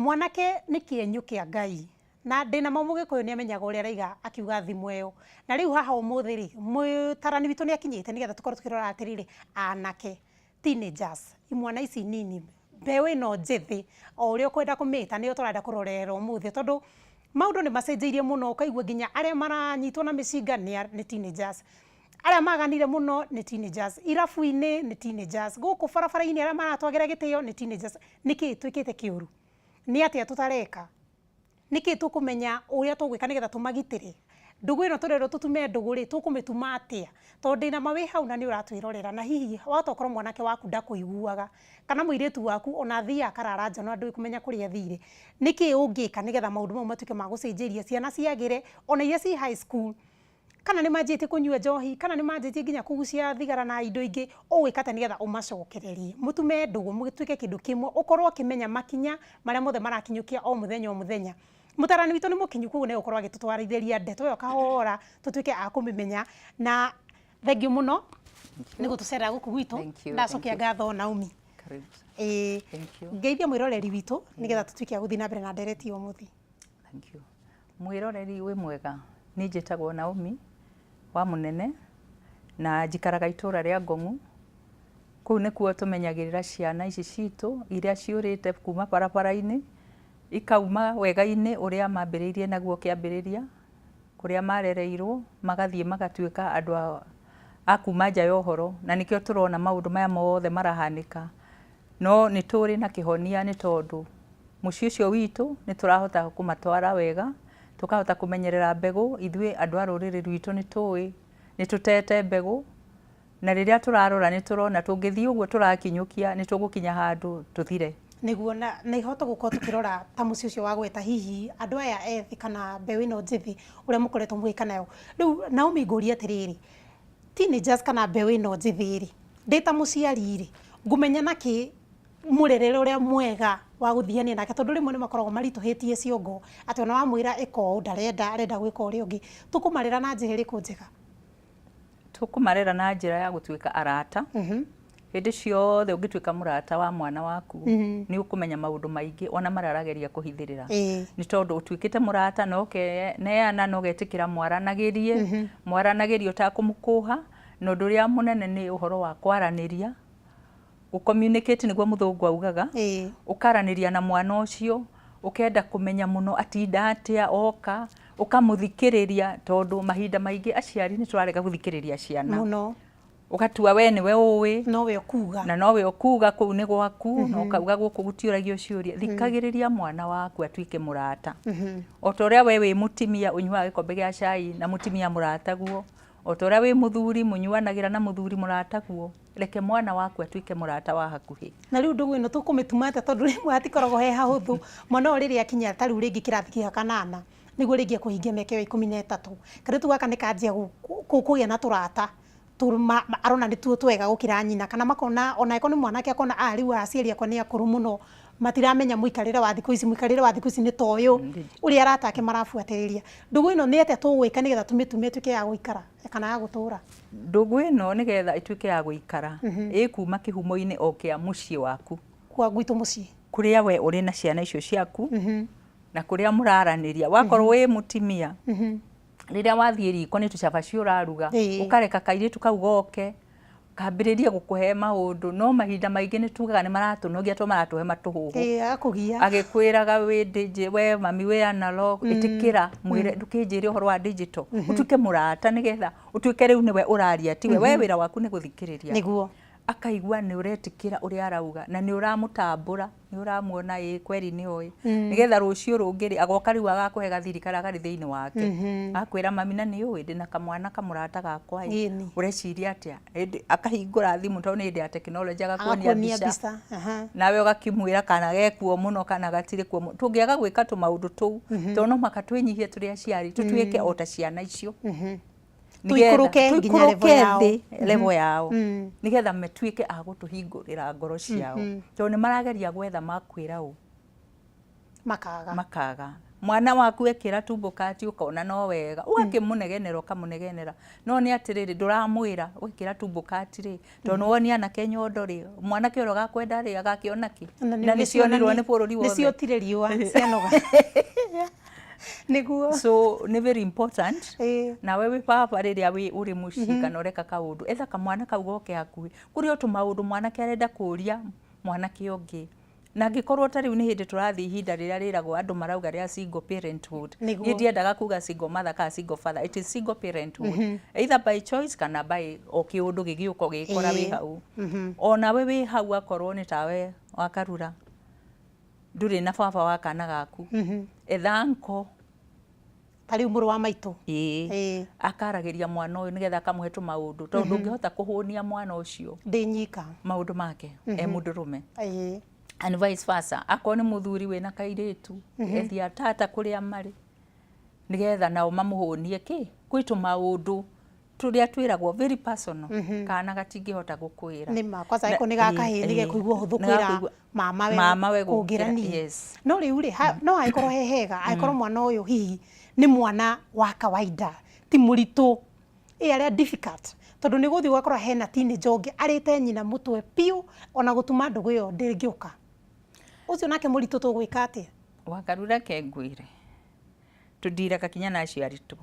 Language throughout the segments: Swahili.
mwanake nĩ kĩenyũ kĩa Ngai na ndĩna Mũgĩkũyũ nĩ amenyaga ũrĩa araiga akiuga thimo ĩyo na rĩu haha ũmũthĩ rĩ mũtarani witũ nĩ akinyĩte nĩgetha tũkorwo tũkĩrora atĩrĩrĩ anake teenagers imwana ici nini mbeu ĩno njithi o ũrĩa ũkwenda kũmĩta nĩyo tũrenda kũrorera ũmũthĩ tondũ maũndũ nĩ macenjeirie mũno ũkaigua nginya arĩa maranyitwo na mĩcinga nĩ teenagers arĩa maganire mũno nĩ teenagers irabu-inĩ nĩ teenagers gũkũ barabara-inĩ arĩa maratwagĩra gĩtĩo nĩ teenagers nĩkĩ twĩkĩte kĩũru nĩ atĩa tũtareka nĩkĩ tũkũmenya ũrĩa tũgwĩka nĩgetha tũmagitĩre ndũgũ ĩno tũrerwo tũtume ndũgũ rĩ tũkũmĩtuma atĩa tondũ ndĩna mawĩ hau na nĩ ũratwĩrorera na hihi watokorwo mwanake waku ndakũiguaga kana mũirĩtu waku ona thia akarara nja na ndũĩ kũmenya kũrĩa thire nĩkĩ ũngĩka nĩgetha maũndũ mau matuĩke ma gũcenjeria ciana ciagĩre ona iria ci high school kana nĩ manjĩtie kũnyua njohi kana nĩ manjĩtie nginya kũgucia thigara na indo ingĩ ũgwĩka atĩa nĩgetha ũmacokererie mũtume ndũgũ mũgĩtuĩke kĩndũ kĩmwe ũkorwo ũkĩmenya makinya marĩa mothe marakinyũkia o mũthenya mũtarani witũ nĩ mũkinyu koguo nĩ gũkorwo agĩtũtwarithĩria ndeto ĩyo kahora tũtuĩke a kũmĩmenya na thengiũ mũno nĩ gũtũcerera gũkũ gwitũ ndacokia ngatho Naomi ngeithia mwĩroreri witũ nĩgetha tũtuĩke a gũthiĩ na mbere na ndereti ũmũthĩ. Mwĩroreri wĩ mwega nĩ njĩtagwo Naomi wa Mũnene na njikaraga itũra rĩa Ngong'u kũu nĩkuo tũmenyagĩrĩra ciana ici citũ iria ciũrĩte kuma barabara-inĩ ikauma wega-inĩ ũrĩa mambĩrĩirie naguo kĩambĩrĩria kũrĩa marereirwo magathiĩ magatuĩka andũ a kuma nja ya ũhoro na nĩkĩo tũrona maũndũ maya mothe marahanĩka no nĩ tũrĩ na kĩhonia nĩ tondũ mũciĩ ũcio witũ nĩ tũrahota kũmatwara wega tũkahota kũmenyerera mbegũ ithuĩ andũ a rũrĩrĩ rwitũ nĩ tũĩ nĩ tũtete mbegũ na rĩrĩa tũrarora nĩ tũrona tũngĩthiĩ ũguo tũrakinyũkia nĩ tũgũkinya handũ tũthire nĩguo na ihota gũkorwo tũkĩrora ta mũciĩ ũcio wa gweta hihi andũ aya ethĩ kana mbeu ĩno njithi ũrĩa mũkoretwo mũgĩka nayo rĩu Naomi ngũria atĩrĩrĩ teenagers kana mbeu ĩno njithi rĩ ndĩ ta mũciari rĩ ngũmenya nakĩ mũrerere ũrĩa mwega wa gũthiania nake tondũ rĩmwe nĩ makoragwo maritũhĩtie ciongo atĩ ona wamwĩra ĩka ũũ arenda gwĩka ũrĩa ũngĩ tũkũmarera na njĩra ĩrĩkũ njega tũkũmarera na njĩra ya gũtuĩka arata hĩndĩ ciothe ũngĩtuĩka mũrata wa mwana waku nĩ ũkũmenya maũndũ maingĩ ona mararageria kũhithĩrĩra nĩ tondũ ũtuĩkĩte mũrata no neana no getĩkĩra mwaranagĩrie ũtakũmũkũha na ũndũ ũrĩa mũnene nĩ ũhoro wa kwaranĩria communicate nĩguo mũthũngũ augaga ũkaranĩria na mwana ũcio ũkenda kũmenya mũno atinda atĩa oka ũkamũthikĩrĩria tondũ mahinda maingĩ aciari nĩ tũrarega gũthikĩrĩria ciana mũno ũgatua we nĩwe ũĩ nowe ũkuga na nowe ũkuga kũu nĩ gwaku na ũkauga gũkũ gũtiũragio ciũria thikagĩrĩria mwana waku atuĩke mũrata o ta ũrĩa we wĩ mũtimia ũnyuaga gĩkombe gĩa cai na mũtimia mũrataguo o ta ũrĩa wĩ mũthuri mũnyuanagĩra na mũthuri mũrataguo reke mwana waku atuĩke mũrata wa hakuhĩ na rĩu ndũgũ ĩno tũkũmĩtuma atĩa tondũ rĩmwe hatikoragwo he hahũthũ mwana ũyũ rĩrĩa akinya ta rĩu rĩngĩ kĩrathi gĩa kanana nĩguo rĩngĩ kũhingia mĩaka ĩyo 13 kairĩtu gaka nĩ kanjia kũgĩa na tũrata arona nĩ tuo twega gũkĩra nyina kana makona ona eko nĩ mwanake akona rĩu aciari akwa nĩ akũrũ mũno matiramenya mũikarĩre wa thikũ ici nĩ toyo ũrĩa arata ake marabuatĩrĩria ndũgũ ĩno nĩ atĩa tũgwĩka nĩgetha tũmĩtume ĩtuĩke ya gũikara kana ya gũtũra ndũgũ ĩno nĩgetha ĩtuĩke ya gũikara ĩkuma kĩhumo-inĩ o kĩa mũciĩ waku kwa gwitũ mũciĩ kũrĩa we ũrĩ na ciana icio ciaku na kũrĩa mũraranĩria wakorwo wĩ mũtimia rĩrĩa wathiĩ riko nĩ tũcabaci ũraruga ũkareka kairĩtu kau goke kambĩrĩria gũkũhe maũndũ no mahinda maingĩ nĩ tugaga nĩ maratũnogia to maratũhe matũhũhũ agĩkwĩraga wĩ ndĩnjĩ we mami wĩ analog ĩtĩkĩra mwĩre ndũkĩnjĩre ũhoro wa digital ũtuĩke mũrata nĩgetha ũtuĩke rĩu nĩwe ũraria tiwe we wĩra waku nĩ gũthikĩrĩria nĩguo akaigua nĩ ũretĩkĩra ũrĩa arauga na nĩ ũramũtambũra nĩ ũramuona kweri nĩ oĩ nĩgetha rũciũ rũngĩ agoka rĩu agakũhe gathiri karĩa karĩ thĩinĩ wake akwĩra mami na nĩ ũĩ ndĩna kamwana kamũrata gakwa ũreciria atĩa akahingũra thimũ tondũ nĩ hĩndĩ ya tekinoronjĩ agakuonia mbica nawe ũgakĩmwĩra kana gekuo mũno kana gatirĩ kuo mũno tũngĩaga gwĩka tũmaũndũ tũu tondũ no mũhaka twĩnyihie tũrĩ aciari tũtuĩke o ta ciana icio tuikuruke nginya level yao nigetha metuike a gũtũhingũrĩra ngoro ciao tondũ nĩ marageria gwetha makwĩra ũ makaga mwana waku ekira tumbukati ukona no wega ugakimunegenera ukamunegenera no ni atiriri nduramwira wikira tumbukati ri tondu woni ana kenyondo ri mwana kioro gakwenda ri agakiona ki na ni cionirwo ni bururi wothe ni ciotire riwa cianoga niguo so ni very important na wewe papa riria wi uri mucika na ureka kaundu etha kamwana kau goke hakui kuri otu maundu mwana kiarenda kuria mwana kiongi na ngikorwo ta riu ni hindi turathi ihinda riria riragwo andu marauga ria single parenthood ni ndiendaga kuga single mother ka single father, it is single parenthood either by choice kana by kiundu gigiuko gikora wi hau ona we wi hau akorwo ni tawe wakarura nduri na baba wa kana gaku ethanko tari umuru wa maitu akaragiria mwana uyu nigetha akamuhe tu maundu tondu ngihota kuhunia mwana ucio ndi nyika maundu make mundurume and vice versa akoni muthuri wina kairitu ethia tata kuria mari nigetha nao mamuhunie ki kwitu maundu turia twiragwo very personal kana gatingihota gukwira nima kwanza iko ni gakahini gekuigwo huthukwira mama we kungirania no riu ri no aikorwo hehega aikorwo mwana uyu hihi ni mwana wa kawaida ti muritu aria difficult tondu ni guthi gwakorwo hena teenage onge arite nyina mutwe piu ona gutuma ndugu yo ndingiuka ucio nake muritu tugwika atia wakarura kengwire tudira kakinya na aciari tu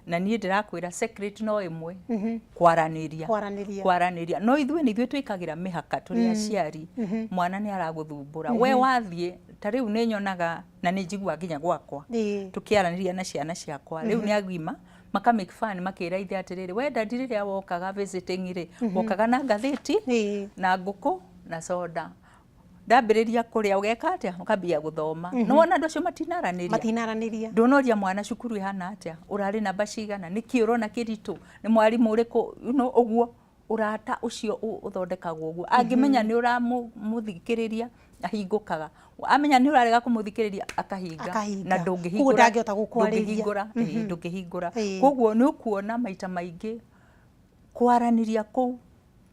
na nie ndirakwira secret no imwe kwaraniria no ithuĩ twikagira mihaka turi aciari mwana ni araguthumbura we wathie ta riu ni nyonaga na ni njigua nginya gwakwa tukiaraniria na ciana ciakwa riu ni agima maka make fun makira ithe atiriri we dadi riria wokaga visiting ri wokaga na ngathiti na nguku na soda ndambiriria kuria ugeka atia ukambia guthoma no wona ndocio matinaraniria ndonoria mwana cukuru ihana atia urari namba cigana niki urona kiritu ni mwarimu uriku uguo urata ucio uthondekagwo uguo angimenya ni uramuthikiriria ahingukaga amenya ni urarega kumuthikiriria akahinga na ndungihingura koguo ni ukuona maita maingi kwaraniria ku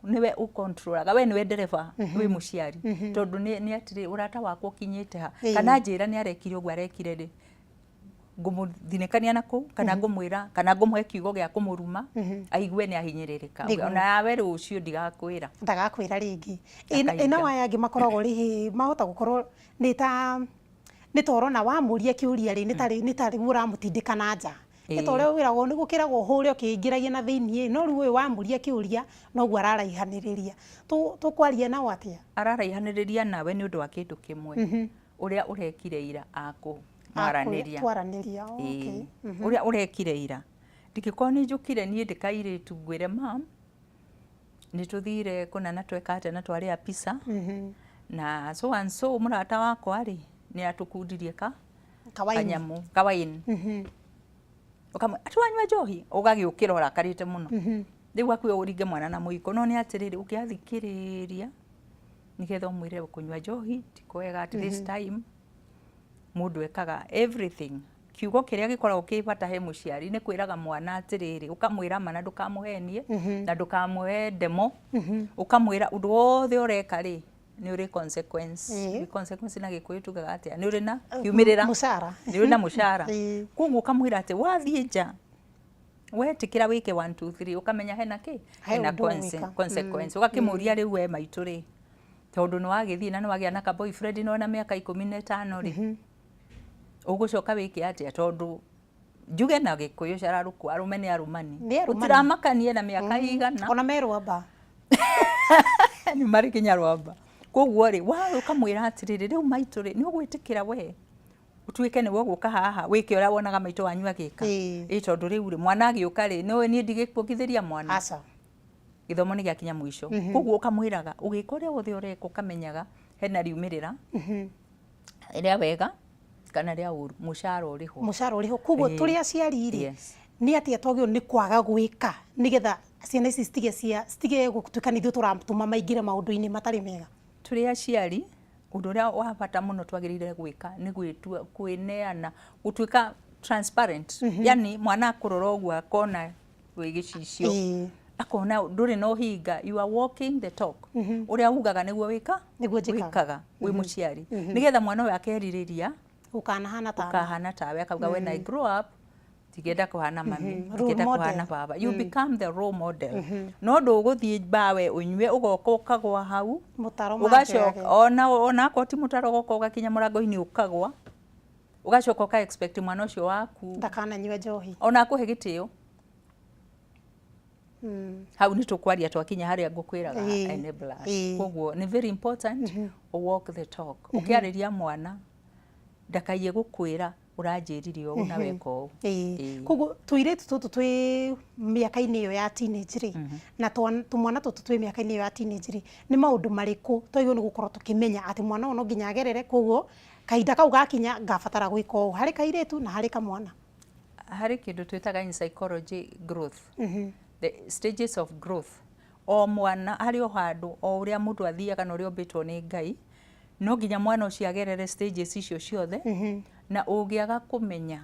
niwe ukontrolaga we niwe dereva wi muciari tondu ni atiri urata wako kinyite ha kana njira ni arekire ugu arekire ri ngumuthinekania naku kana ngumwira kana ngumuhe kiugo gia kumuruma aigue ni ahinyiririka ona we rucio ndigakwira ndagakwira ringi ina wayangi makoragwo rihi mahota gukorwo ni torona wamuria kiuria ri ni tari uramutindika na nja itore wiragwo ni gukiragwo hure ukingiragia na thiini no riu uyu wamuria kiuria no gu araraihaniriria tukwaria na watia araraihaniriria nawe ni undu wa kindu kimwe uria urekire ira twaraniria okay uria urekire ira ndikiko ni njukire nie ndikaire tugwire mam ni tuthire kuna na twekate na twaria pizza na so and so murata wakwa ri ni atukundirie kanyamu kawaini atwanywa njohi ugagiukira urakarite muno riu akwiye uringe mwana na muiko no ni atiriri ukiathikiriria nigetha umwire kunywa njohi tikwega at this time mundu ekaga everything kiugo kiria gikoragwo kibata he muciari ni kwiraga mwana atiriri ukamwira mana ndukamuhenie na ndukamuhe demo ukamwira undu wothe ureka ri ni uri consequence consequence na gikuyu tugaga atia ni uri na kiumirira mushara ni uri na mushara koguo ukamwira ati wathie nja wetikira wike 1 2 3 ukamenya hena ki hena consequence ugakimuria riu we maitu ri tondu ni wagithie na ni wagia na ka boyfriend no na miaka 15 ri ugucoka wike atia tondu njuge na gikuyu cararuku arume ni arumani utiramakanie na miaka igana ona merwamba ni mari kinyarwamba koguo ri wa ukamwira atiriri riu maitu ri ni ugwitikira we utuike ni woguka haha wike ura wonaga maitu wanyu agika tondu riu ri mwana agiuka ri no ni ndigikugithiria mwana aca githomo ni giakinya mwisho koguo ukamwiraga ugikoria wothe ureka ukamenyaga hena riumirira iria wega kana ria uru mushara uriho koguo turi aciari ri ni atia twagio ni kwaga gwika nigetha ciana ici citige gutuika nithu turatuma maingire maundu-ini matari mega turi aciari undu uria wa bata muno twagirire gwika ni gwitua kwineana gutuika transparent yani mwana akurora uguo akona wi gicicio akona nduri no hinga you are walking the talk uria ugaga niguo wikaga wi muciari nigetha mwana uyu akeririria ukahana tawe akauga when I grow up tigenda kuhana mami tigenda kuhana baba you become the role model no nduguthie bawe unywe ugoka ukagwa hau ugacoka ona akoti mutaro goka ugakinya murango-ini ukagwa ugacoka uka expect mwana ucio waku ndakana nywe njohi ona akuhe gitio hau ni tukwaria twakinya haria ngukwiraga enablers koguo ni very important walk the talk ukiariria mwana ndakaiye gukwira uranjirire o na weko koguo tuiretu tutu twi miaka-ini iyo ya teenage ri na tumwana tutu twi miaka-ini iyo ya teenage ri ni maundu mariku toigo ni gukorwo tukimenya ati mwana ono nginya agerere koguo kahinda kau gakinya ngabatara gwika ũũ harĩ kairetu na harĩ kamwana harĩ kindu twitaga in psychology growth the stages of growth o mwana harĩ o handu o uria mundu athiaga na uria umbitwo ni Ngai no nginya mwana ucio agerere stages icio ciothe na ũngĩaga kumenya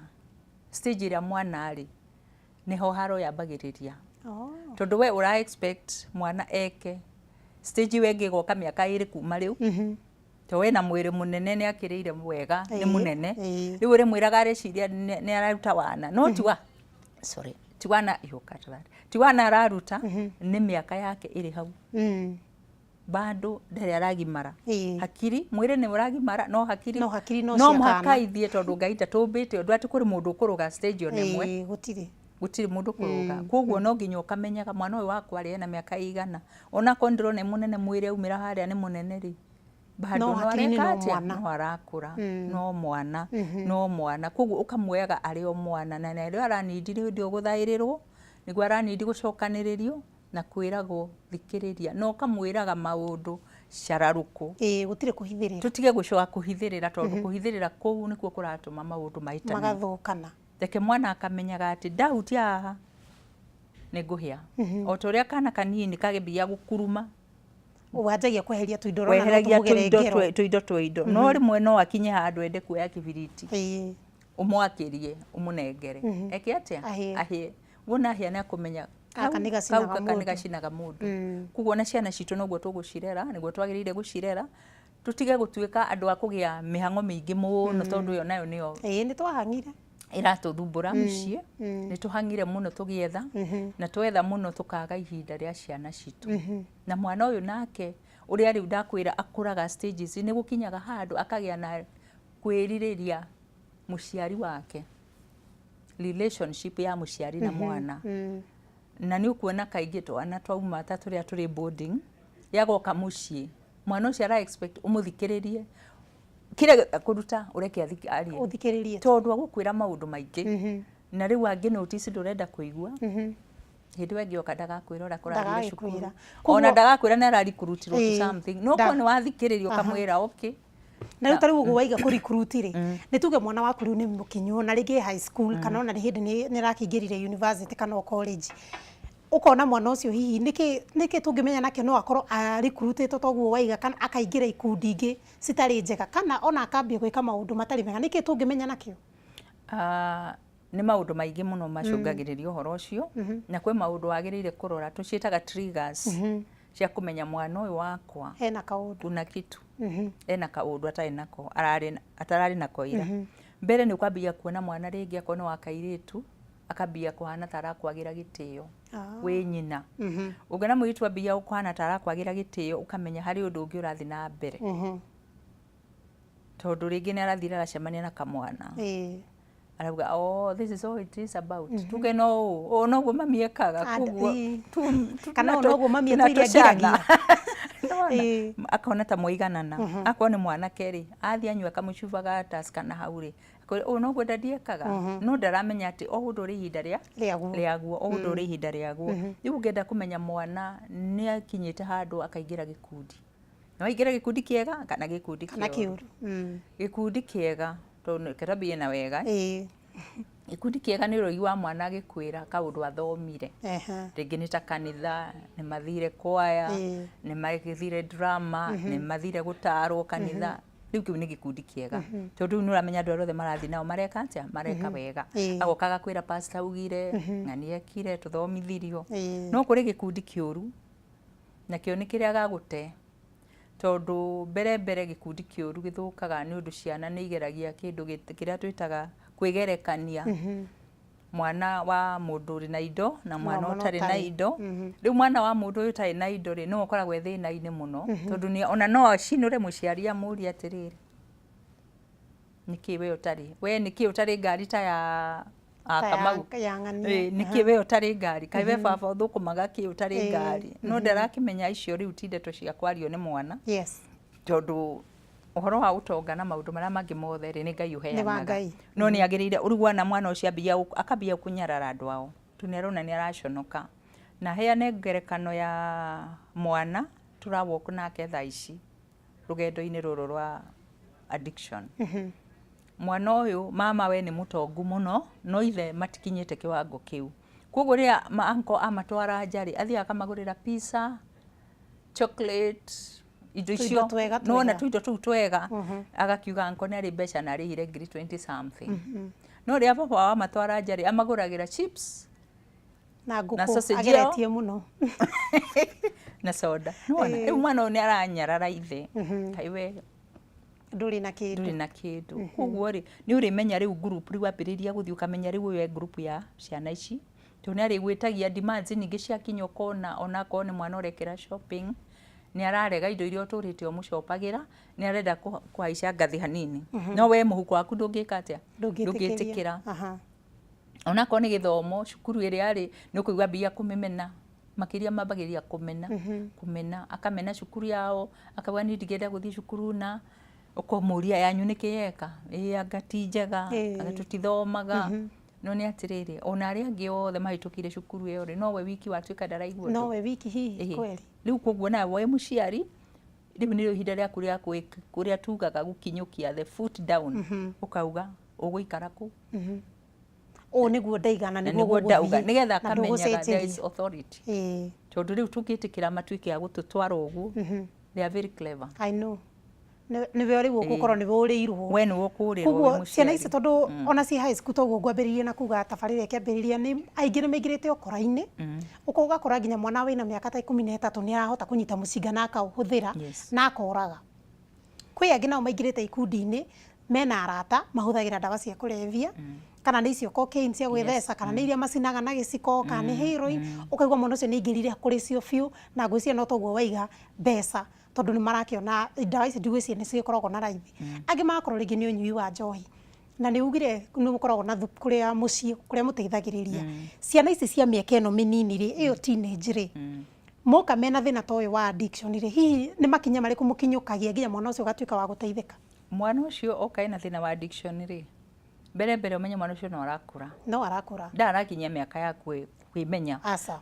stage ĩrĩa mwana arĩ niho haro yambagĩrĩria tondu we ura expect mwana eke stage we ngĩgoka mĩaka 2 kuma rĩu to we na mwĩrĩ munene ni akĩrĩire wega ni munene rĩu ũrĩ mwĩraga areciria ni araruta wana no tiwana tiwana araruta ni mĩaka yake ĩrĩ hau bado ndari aragimara hakiri mwire ni uragimara no hakiri no mwaka ithie tondu Ngai ndatumbite undu ati kuri mundu kuruga stage one mwe gutiri mundu kuruga koguo no nginya ukamenyaga mwana uyu wakwa ari na miaka igana ona kondiro ne munene mwire umira haria ni munene ri bado no areka no arakura no mwana koguo ukamweaga ari o mwana na ndio aranindire ndio guthairirwo niguo aranindi gucokaniririo na kwiragwo thikiriria no kamwiraga maundu shararuku gutire kuhithirira tutige gucoka kuhithirira tondu kuhithirira kou nikuo kuratuma maundu maitani magathukana teke mwana akamenyaga ati dauti haha ni nguhia o toria kana kanini kagembia gukuruma wanjagia kweheria tuindo na tuindo no rimwe no akinye handu ende kuoya kibiriti umwakirie umunengere eke atia ahie wona ahia na kumenya kanigacinaga mundu kuguo na ciana citu noguo tugucirera niguo twagirire gucirera tutige gutuika andu a kugia mihango mingi muno tondu yo nayo niyo ni twahangire iratuthumbura mucii ni tuhangire muno tugietha na twetha muno tukaga ihinda ria ciana citu na mwana uyu nake uria riu ndakwira akuraga stages ni gukinyaga handu akagia na kwiririria muciari wake relationship ya muciari na mwana na ni ukuona kaingi twana twauma ta turia turi boarding yagoka mucii mwana ucio ara expect umuthikiririe kire kuruta ureke athikaririe uthikiririe tondu agukwira maundu maingi na riu angi notice ndurenda kuigua hindi wengi okadaga kwirora kurarire cukuru ona ndagakwira na arari kurutirwo to something no kwa ni wathikiririo kamwira okay na riu tariu waiga ku recruit ri ni tuge mwana waku riu ni mukinyu na rigi high school kana ona ni hindi ni rakingirire university kana college ukona mwana ucio hihi niki tungimenya nake no akorwo a recruitito toguo waiga kana akaingira ikundi ingi citari njega kana ona akambia gwika maundu matari mega niki tungimenya nakio ni maundu maingi muno macungagiriria uhoro ucio na kwe maundu wagirire kurora tuciitaga triggers cia kumenya mwana uyu wakwa hena kaundu kuna kitu ena kaundu atari nako atarari nako ira mbere ni ukambia kuona mwana ringi akona wakairitu akambia kuhana tara kwagira gitio we nyina ugana mwitu abia ukwana tara kwagira gitio ukamenya hari undu ungi urathi na mbere tondu ringi ni arathira aracemania na kamwana arauga oh this is all it is about tuge no no guo mami ekaga kuguo kana no guo mami etiria ngiragia akona ta muiganana akona mwana keri athi anywa kamucubaga taskana hauri o no gwenda ndiekaga no ndaramenya ati o undu ri ihinda riaguo o undu ri ihinda riaguo riu ngenda kumenya mwana ni akinyite handu akaingira gikundi no aingira gikundi kiega kana gikundi kiuru gikundi kiega tondu kerabie na wega ikundi kiega ni roi wa mwana agikwira kaundu athomire ringi ni ta kanitha ni mathire kwaya ni magithire drama ni mathire gutarwo kanitha riu kiu ni gikundi kiega tondu ni uramenya andu othe marathi nao mareka atia mareka wega agokaga kwira pastor ugire ngani ekire tuthomithirio no kuri gikundi kiuru na kio ni kiria gagute tondu mbere gikundi kiuru githukaga ni undu ciana ni igeragia kindu kiria twitaga kwigerekania mwana wa mundu uri na indo na mwana utari na indo riu mwana wa mundu uyu utari na indo ri no ukoragwe thina-ini muno tondu ni ona no acinure muciari amuri atiriri niki we utari ngari ta ya Kamau niki we utari ngari kai we baba uthukumaga ki utari ngari no ndarakimenya icio riu tindeto cia kwario ni mwana tondu uhoro wa utonga na maundu maria mangi mothe ri ni Ngai uheanaga no ni agirire urugwa na mwana ucio akambia kunyarara andu ao tunerona ni araconoka na heane ngerekano ya mwana turawalk nake thaa ici rugendo-ini ruru rwa addiction mwana uyu mama we ni mutongu muno no ithe matikinyite kiwango kiu koguo ria anko amatwara njari athia akamagurira pizza chocolate indo icio no na tuindo tu twega agakiuga anko ni ari mbeca na arihire ngiri 20 something no ria baba wa matwara njari amaguragira chips na nguku ageretie muno na soda no mwana ni aranyarara ithe kai we nduri na kindu koguo ri ni uri menya riu group riu apiriria guthi ukamenya riu we group ya ciana ici to ni ari gwitagia demands ningi cia kinyo kona ona ko ni mwana urekera shopping ni ararega indo iria uturite umucopagira ni arenda kuhaica ngathi hanini no we muhuko waku ndungika atia ndungitikira ona ko ni githomo cukuru iri ari ni ukuigwa bia kumemena makiria mabagiria kumena akamena cukuru yao akabwa ni ndigenda guthi cukuru na ukomuria yanyu nikiyeka angati njega agatutithomaga no ni atiriri ona ari angi othe mahitukire cukuru iyo ri no we wiki watuika ndaraigua no we wiki hihi kweli riu koguo na we muciari riu ni ihinda ria kuria tugaga gukinyukia the foot down ukauga uguikara ku o niguo ndaigana niguo ndauga nigetha kamenyaga there is authority tondu riu tungitikira matuike ya gututwara uguo they are very clever I know ni we uri gukorwo ni we uriirwo we ni ukurirwo koguo ciana ici tondu ona ci high school toguo ngwambiririe na kuga tabarira ikiambiriria ni aingi ni maingirite okora-ini ukuga kora nginya mwana wina miaka ta 13 ni arahota kunyita mucinga na akauhuthira na akoraga kwi angi nao maingirite ikundi-ini mena arata mahuthagira ndawa cia kulevya kana ni icio cocaine cia gwithesa kana ni iria macinaga na giciko kana ni heroin ukaigwa muno cio ni ingirire kuri cio biu na ngwiciria no toguo waiga mbeca tondu ni marakiona ndawa ici ndigwiciria ni cikoragwo na raithi angi makorwo ringi ni unyui wa njohi na ni ugire ni mukoragwo na thupu kuria mucii kuria muteithagiriria ciana ici cia miaka ino minini ri iyo teenage ri moka mena thina toyo wa addiction ri hihi ni makinya mariku mukinyukagia nginya mwana ucio gatuika wa guteithika mwana ucio okai na thina wa addiction ri mbere umenye mwana ucio no arakura ndarakinya miaka ya kwimenya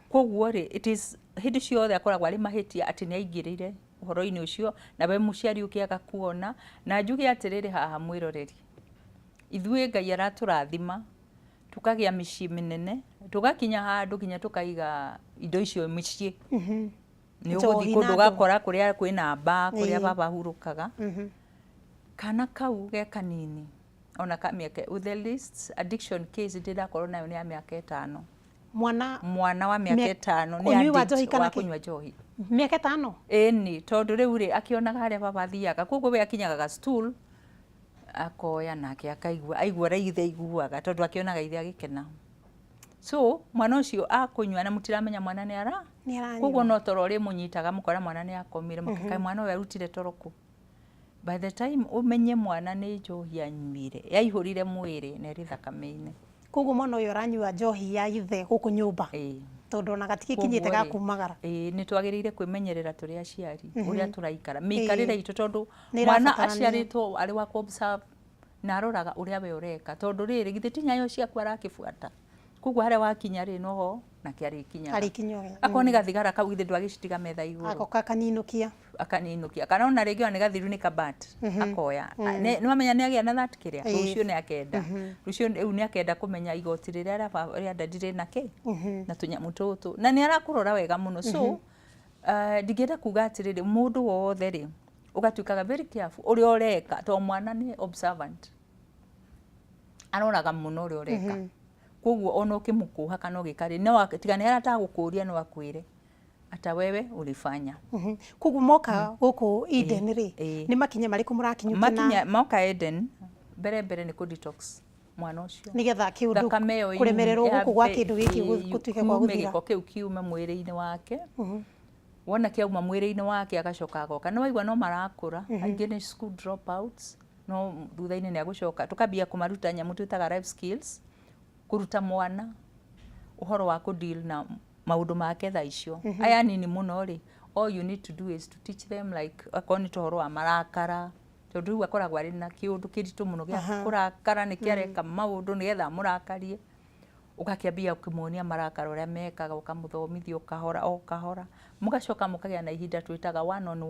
koguo ri it is hindi ciothe akoragwo ari mahitia ati ni aingirire uhoro-ini ucio na we muciari ukiaga kuona na njuge atiriri haha mwiroreri ithuĩ Ngai araturathima tukagia micii minene tugakinya handu kinya tukaiga indo icio micii ni uguthi kundu gakora kuria kwina mba kuria baba hurukaga kana kau ge kanini ona kamiake with the least addiction case ndirakorwo nayo ni ya miaka 5 mwana wa miaka 5 ni addict wa kunywa njohi miaka 5 eni tondu riu ri akionaga haria baba thiaga koguo we akinyaga ga stool akoya nake akaigua aigua raithe iguaga tondu akionaga ithe agikena so mwana ucio akunywa na mutiramenya mwana ni ara koguo no toro ri munyitaga mukora mwana ni akomire mukakai mwana we arutire toroku by the time umenye mwana ni njohi anyuire yaihurire mwiri na ri thakame-ini koguo mwana uyu aranyua njohi ya ithe guku nyumba tondu ona gatikinyite ga kumagara ni twagirire kwimenyerera turi aciari uria turaikara mikarire itu tondu mwana aciaritwo ari wa observe na aroraga uria we ureka tondu riri githi tinyayo ciaku arakifuata koguo haria wakinya ri noho na kiari kinya akoni gathigara kau githi ndwagicitiga metha iguru ako akaninukia kana ona ringi ni gathiru ni kabat akoya ni wamenya ni agia na that kiria rucio ni akenda rucio ni akenda kumenya igoti riria ndadire nake na tunyamu tutu na ni arakurora wega muno so ndigenda kuga atiriri mundu wothe ri ugatuikaga very careful uria ureka to mwana ni observant aroraga muno uria ureka koguo ona ukimukuha kana ugikari no tigane ara atagukuria no akwire hata wewe ulifanya. Kugu moka guku Eden ri ni makinya mariku murakinyukina moka Eden mbere ni ku detox mwana ucio nigetha kiundu kuremererwo guku gwa kindu giki gutuike kwa guthira giko kiu kiuma mwiri-ini wake. Wona kiauma mwiri-ini wake agacoka agoka no waigua no marakura aingi ni school dropouts no thutha-ini ni agucoka tukambia kumaruta nyamu twitaga life skills kuruta mwana uhoro wa ku deal na maundu make tha icio aya nini muno ri all you need to do is to teach them like akoni tuhoro wa marakara tondu riu akoragwo ari na kiundu kiritu muno gia kurakara ni kiareka maundu ni getha murakarie ugakiambia ukimonia marakara uria mekaga ukamuthomithia ukahora mugacoka mukagia na ihinda twitaga one on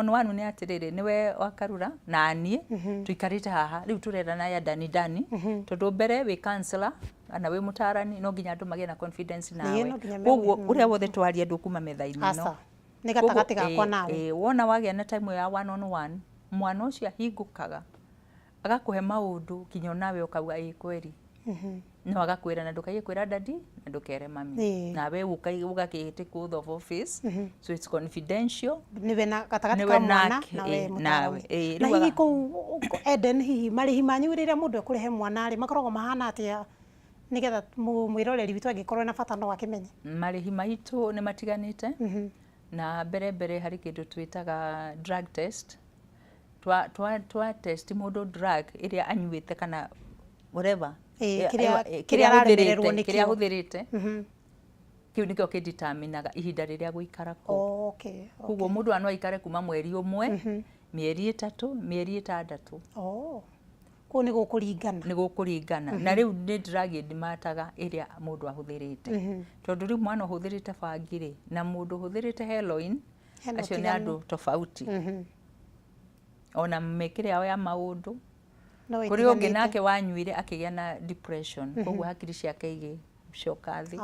one ni atiriri niwe wakarura na nie tuikarite haha riu turera na ya dani tondu mbere we counselor ana we mutarani no nginya andu magie na confidence nawe koguo uria wothe twaria andu kuma metha-ini no ni gatagati gakwa nawe wona wagia na time ya one on one mwana ucio ahingukaga agakuhe maundu kinya nawe ukauga kweri no agakwira na ndukaie kwira dadi na ndukere mami na we ugakite ku of office so it's confidential niwe na gatagati ka mwana nawe na hihi ku Eden hihi marihi manyu riria mundu akurehe mwana ri makoragwo mahana atia nigetha mwiroreri witu angikorwo na bata no akimenye marihi maitu ni matiganite na mbere hari kindu twitaga drug test twa test mundu drug iria anyuite kana whatever kiria araremererwo ni kiria huthirite kiu nikio kideterminaga ihinda riria guikara ku koguo mundu ano aikare kuma mweri umwe mieri 3 mieri 6 ku ni gukuringana na riu ni drug ndimataga iria mundu ahuthirite tondu riu mwana uhuthirite bangiri na mundu uhuthirite heroin acio ni andu tofauti ona mekire yao ya maundu kuri ungi nake wanyuire akigia na depression koguo hakiri ciake igicoka thi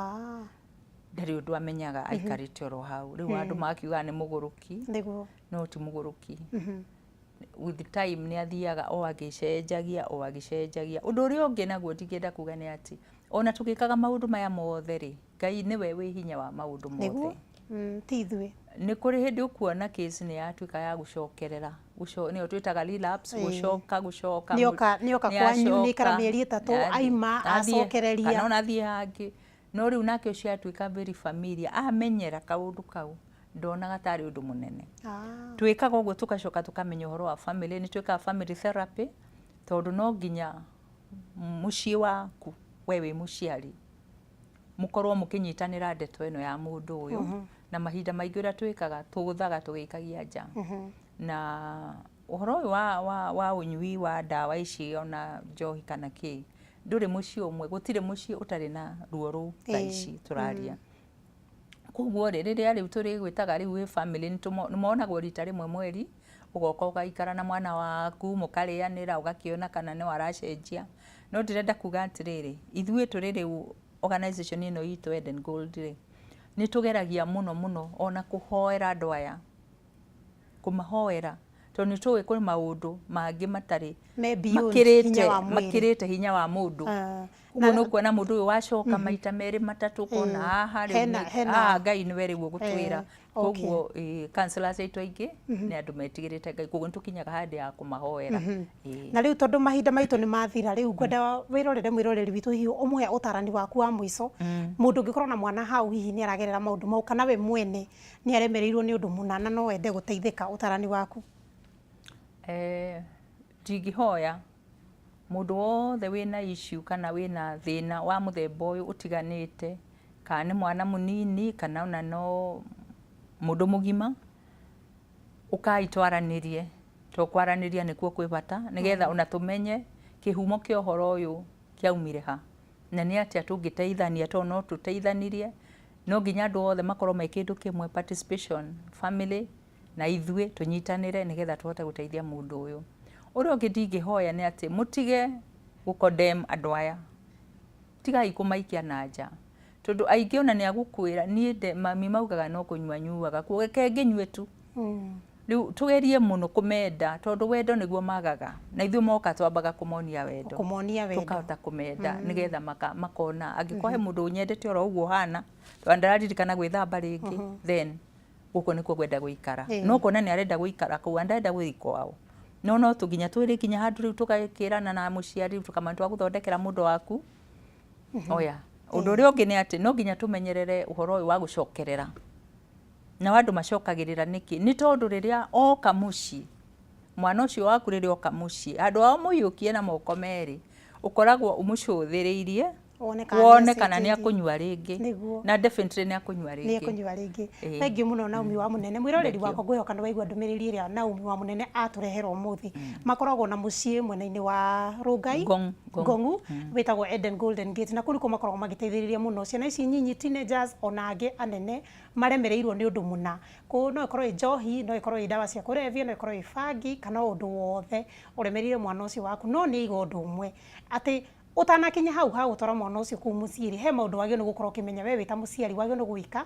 ndari undu amenyaga aikarite oro hau riu andu makiuga ni muguruki no ti muguruki with the time ni athiaga o agicenjagia undu uri ungi naguo ndingenda kuga ni ati ona tugikaga maundu maya mothe ri Ngai niwe wi hinya wa maundu mothe ti ithue ni kuri hindi ukuona case ni yatuika ya gucokerera ni twitaga relapse gucoka nioka kwanyu ni kara mieri 3 aima acokereria kana ona thie hangi no riu nake ucio atuika very familiar amenyera kaundu kau ndonaga tari undu munene twikaga uguo tukacoka tukamenya uhoro wa family ni twikaga family therapy tondu no nginya mucii waku wewe muciari mukorwo mukinyitanira ndeto ino ya mundu uyu na mahinda maingi uria twikaga tuguthaga tugikagia nja na uhoro wa unyui wa dawa ici ona njohi kana ki nduri mucii umwe gutire mucii utari na ruo ru taici turaria koguo riria riu turi gwitaga riu we family ni monagwo rita rimwe mweri ugoka ugaikara na mwana waku mukarianira ugakiona kana ni waracenjia no ndirenda kuga atiriri ithuĩ turi riu organization ino itu Eden Gold ri ni tugeragia muno ona kuhoera andu aya kumahoera to ni tuwe kuri maundu mangi matari makirite hinya wa mundu uguo no kuona mundu uyu wacoka maita meri matatu kona haha Ngai ni weri gutwira koguo counselors aitu aingi ni andu metigirite Ngai koguo tukinyaga handi ya kumahoera na riu tondu mahinda maitu ni mathira riu ngwenda wirorere mwiroreri witu hiyo umwe utarani waku wa mwiso mundu ngikorwo na mwana hau hihi ni aragerera maundu mau kana we mwene ni aremereirwo ni undu munana no wende guteithika utarani waku ndingihoya mundu wothe wina issue kana wina thina wa muthemba uyu utiganite kana ni mwana munini kana ona no mundu mugima ukaitwaranirie to kwaraniria nikuo kwi bata nigetha ona tumenye kihumo kia uhoro uyu kiaumire ha na ni atia tungiteithania to no tuteithanirie no nginya andu othe makorwo me kindu kimwe participation family na ithuĩ tunyitanire nigetha tuhote guteithia mundu uyu uria ungi ndingihoya ni ati mutige gukodem andu aya tigai kumaikia na nja tondu aingi ona ni agukwira nie mami maugaga no kunyua nyuaga kuge kenginywe tu riu tugerie muno kumenda tondu wendo niguo magaga na ithuĩ moka twambaga kumonia wendo tukahota kumenda nigetha makona angĩkorwo he mũndũ nyendete oro ũguo hana tondũ ndararirikana gwĩthamba rĩngĩ then gũkũ nĩkuo gwenda gũikara no kuona nĩ arenda gũikara kũu ndarenda gũthiĩ kwao no tũnginya twĩrĩ kinya handũ rĩu tũgakĩrana na mũciari tũkamenya twagũthondekera mũndũ waku oya ũndũ ũrĩa ũngĩ nĩ atĩ no nginya tũmenyerere ũhoro ũyũ wa gũcokerera na andũ macokagĩrĩra nĩkĩ nĩ tondũ rĩrĩa oka mũciĩ mwana ũcio waku rĩrĩa oka mũciĩ andũ ao mũiyũkie na moko merĩ ũkoragwo ũmũcũthĩrĩirie wone kana nĩ akũnyua rĩngĩ na definitely nĩ akũnyua rĩngĩ thengiũ mũno Naomi wa Mũnene mwĩroreri wakwa ngwĩhoka nĩ waigua ndũmĩrĩri ĩrĩa Naomi wa Mũnene atũrehera ũmũthĩ makoragwo na mũciĩ mwena-inĩ wa Rongai Ngong'u wĩtagwo Eden Golden Gate na kũu nĩkuo makoragwo magĩteithĩrĩria mũno ciana ici nyinyi teenagers ona angĩ anene maremereirwo nĩ ũndũ mũna kũu no ĩkorwo ĩ njohi no ĩkorwo ĩ ndawa cia kũrebia no ĩkorwo ĩ bangi kana ũndũ wothe ũremereire mwana ũcio waku no nĩ iga ũndũ ũmwe atĩ utanakinya hau ha gũtwara mwana ũcio kũu mũciĩ he maũndũ wagĩrĩirwo nĩ gũkorwo ũkĩmenya we wĩta mũciari wagĩrĩirwo nĩ gwĩka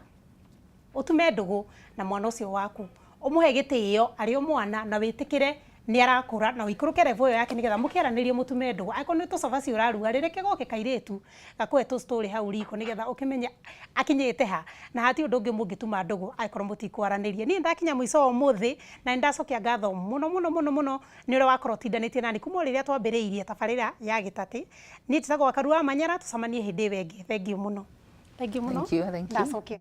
ũtume ndũgũ na mwana ũcio waku ũmũhe gĩtĩo arĩ o mwana na wĩtĩkĩre nĩ arakũra na ũikũrũke level ĩyo yake nĩgetha mũkĩaranĩrie mũtume ndũgũ angĩkorwo nĩ tũcabaci ũraruga rĩreke goke kairĩtu gakũhe tũstory hau riko nĩgetha ũkĩmenye akinyĩte ha na hati ũndũ ũngĩ mũngĩtuma ndũgũ angĩkorwo mũtikwaranĩrie niĩ ndakinya mũico wa ũmũthĩ na nĩndacokia ngatho mũno nĩ ũrĩa wakorwo tindanĩtie nani kuma rĩrĩa twambĩrĩirie tabarĩra ya Gitati niĩ njĩtagwo Karua Manyara tũcemanie hĩndĩ ĩyo ĩngĩ thengiũ mũno ndacokia